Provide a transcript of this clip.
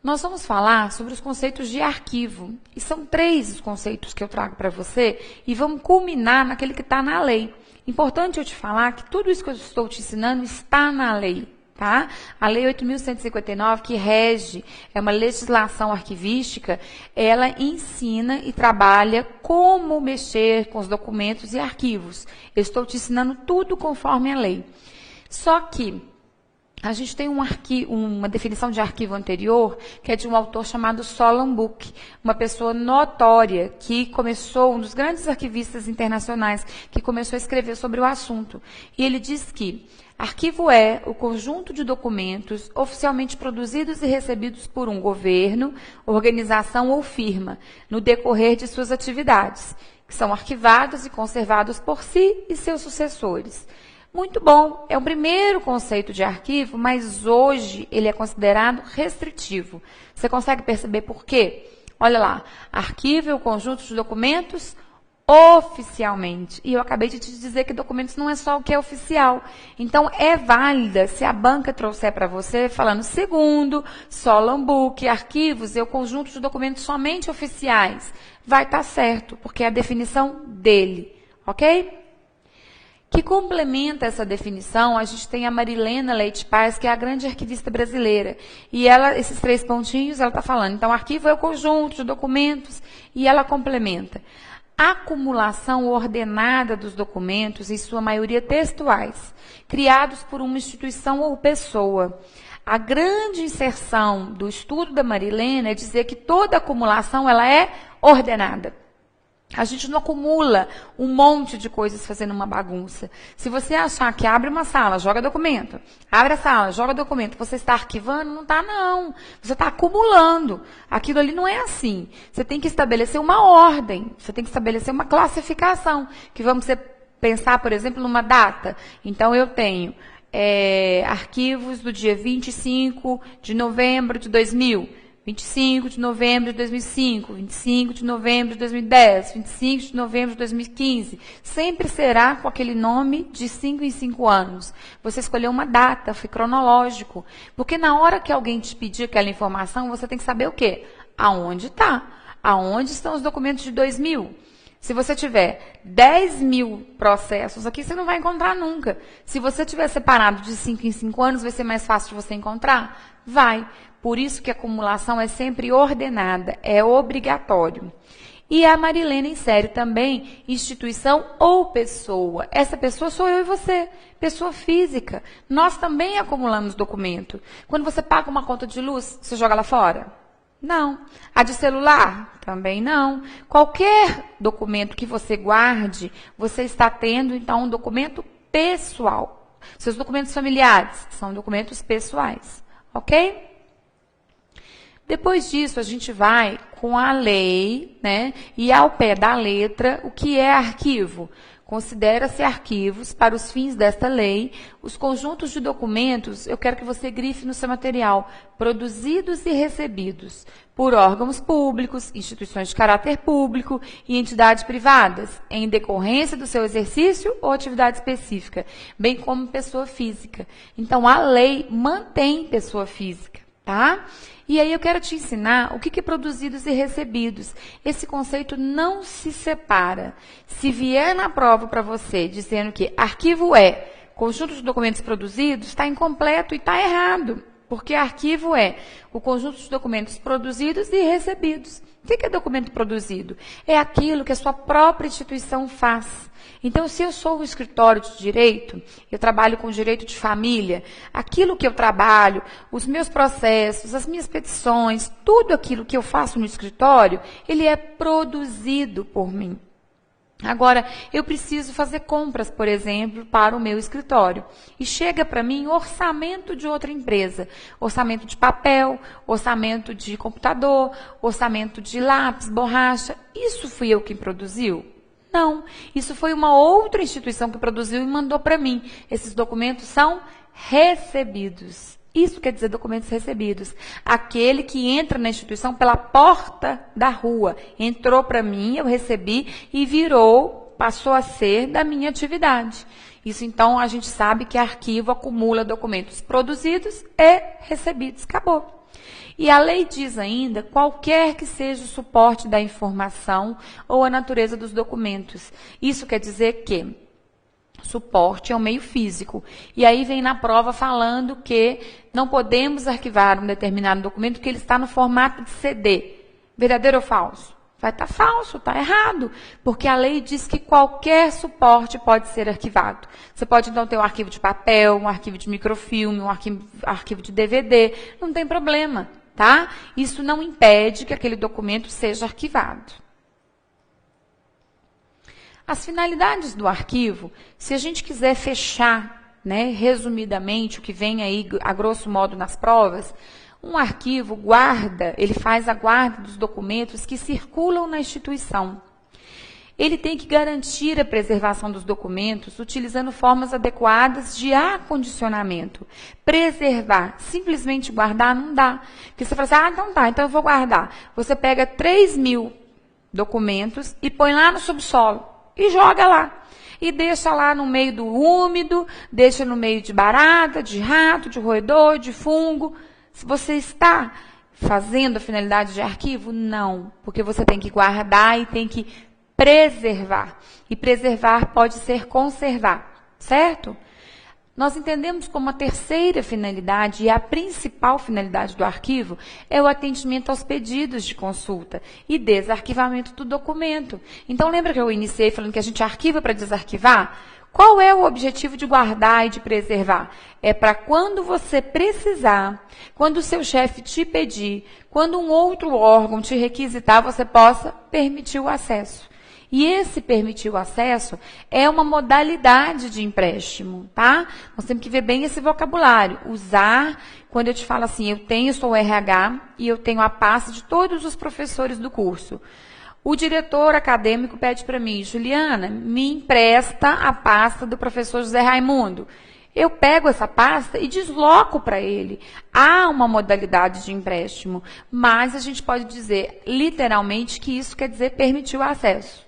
Nós vamos falar sobre os conceitos de arquivo. E são 3 os conceitos que eu trago para você e vamos culminar naquele que está na lei. Importante eu te falar que tudo isso que eu estou te ensinando está na lei. Tá? A Lei 8.159, que rege, é uma legislação arquivística, ela ensina e trabalha como mexer com os documentos e arquivos. Eu estou te ensinando tudo conforme a lei. Só que a gente tem uma definição de arquivo anterior, que é de um autor chamado Solon Book, uma pessoa notória que começou, um dos grandes arquivistas internacionais, que começou a escrever sobre o assunto. E ele diz que arquivo é o conjunto de documentos oficialmente produzidos e recebidos por um governo, organização ou firma, no decorrer de suas atividades, que são arquivados e conservados por si e seus sucessores. Muito bom, é o primeiro conceito de arquivo, mas hoje ele é considerado restritivo. Você consegue perceber por quê? Olha lá, arquivo é o conjunto de documentos oficialmente. E eu acabei de te dizer que documentos não é só o que é oficial. Então, é válida se a banca trouxer para você, falando, segundo Solon Book, arquivos é o conjunto de documentos somente oficiais. Vai estar certo, porque é a definição dele, ok? Que complementa essa definição, a gente tem a Marilena Leite Paz, que é a grande arquivista brasileira. E ela, esses 3 pontinhos, ela está falando. Então, arquivo é o conjunto de documentos e ela complementa. Acumulação ordenada dos documentos, em sua maioria textuais, criados por uma instituição ou pessoa. A grande inserção do estudo da Marilena é dizer que toda acumulação ela é ordenada. A gente não acumula um monte de coisas fazendo uma bagunça. Se você achar que abre uma sala, joga documento, abre a sala, joga documento, você está arquivando, não está não. Você está acumulando. Aquilo ali não é assim. Você tem que estabelecer uma ordem, você tem que estabelecer uma classificação, que vamos pensar, por exemplo, numa data. Então, eu tenho arquivos do dia 25 de novembro de 2000. 25 de novembro de 2005, 25 de novembro de 2010, 25 de novembro de 2015. Sempre será com aquele nome de 5 em 5 anos. Você escolheu uma data, foi cronológico. Porque na hora que alguém te pedir aquela informação, você tem que saber o quê? Aonde está? Aonde estão os documentos de 2000? Se você tiver 10.000 processos aqui, você não vai encontrar nunca. Se você tiver separado de 5 em 5 anos, vai ser mais fácil de você encontrar? Vai. Por isso que a acumulação é sempre ordenada, é obrigatório. E a Marilena insere também instituição ou pessoa. Essa pessoa sou eu e você, pessoa física. Nós também acumulamos documento. Quando você paga uma conta de luz, você joga lá fora? Não. A de celular? Também não. Qualquer documento que você guarde, você está tendo, então, um documento pessoal. Seus documentos familiares são documentos pessoais. Ok? Depois disso, a gente vai com a lei, né? E ao pé da letra, o que é arquivo? Considera-se arquivos, para os fins desta lei, os conjuntos de documentos, eu quero que você grife no seu material, produzidos e recebidos por órgãos públicos, instituições de caráter público e entidades privadas, em decorrência do seu exercício ou atividade específica, bem como pessoa física. Então, a lei mantém pessoa física, tá? E aí eu quero te ensinar o que é produzidos e recebidos. Esse conceito não se separa. Se vier na prova para você dizendo que arquivo é conjunto de documentos produzidos, está incompleto e está errado. Porque arquivo é o conjunto de documentos produzidos e recebidos. O que é documento produzido? É aquilo que a sua própria instituição faz. Então, se eu sou o escritório de direito, eu trabalho com direito de família, aquilo que eu trabalho, os meus processos, as minhas petições, tudo aquilo que eu faço no escritório, ele é produzido por mim. Agora, eu preciso fazer compras, por exemplo, para o meu escritório. E chega para mim orçamento de outra empresa. Orçamento de papel, orçamento de computador, orçamento de lápis, borracha. Isso fui eu quem produziu? Não. Isso foi uma outra instituição que produziu e mandou para mim. Esses documentos são recebidos. Isso quer dizer documentos recebidos. Aquele que entra na instituição pela porta da rua. Entrou para mim, eu recebi e passou a ser da minha atividade. Isso, então, a gente sabe que arquivo acumula documentos produzidos e recebidos. Acabou. E a lei diz ainda, qualquer que seja o suporte da informação ou a natureza dos documentos. Isso quer dizer que suporte é um meio físico. E aí vem na prova falando que não podemos arquivar um determinado documento porque ele está no formato de CD. Verdadeiro ou falso? Vai estar falso, está errado. Porque a lei diz que qualquer suporte pode ser arquivado. Você pode, então, ter um arquivo de papel, um arquivo de microfilme, um arquivo de DVD. Não tem problema, tá? Isso não impede que aquele documento seja arquivado. As finalidades do arquivo, se a gente quiser fechar, né, resumidamente, o que vem aí, a grosso modo, nas provas, um arquivo guarda, ele faz a guarda dos documentos que circulam na instituição. Ele tem que garantir a preservação dos documentos utilizando formas adequadas de acondicionamento. Preservar, simplesmente guardar, não dá. Porque você fala assim, então tá, então eu vou guardar. Você pega 3.000 documentos e põe lá no subsolo e joga lá. E deixa lá no meio do úmido, deixa no meio de barata, de rato, de roedor, de fungo. Se você está fazendo a finalidade de arquivo, não. Porque você tem que guardar e tem que preservar. E preservar pode ser conservar, certo? Nós entendemos como a terceira finalidade e a principal finalidade do arquivo é o atendimento aos pedidos de consulta e desarquivamento do documento. Então, lembra que eu iniciei falando que a gente arquiva para desarquivar? Qual é o objetivo de guardar e de preservar? É para quando você precisar, quando o seu chefe te pedir, quando um outro órgão te requisitar, você possa permitir o acesso. E esse permitir o acesso é uma modalidade de empréstimo, tá? Nós temos que ver bem esse vocabulário. Usar, quando eu te falo assim, eu sou o RH e eu tenho a pasta de todos os professores do curso. O diretor acadêmico pede para mim, Juliana, me empresta a pasta do professor José Raimundo. Eu pego essa pasta e desloco para ele. Há uma modalidade de empréstimo, mas a gente pode dizer literalmente que isso quer dizer permitir o acesso.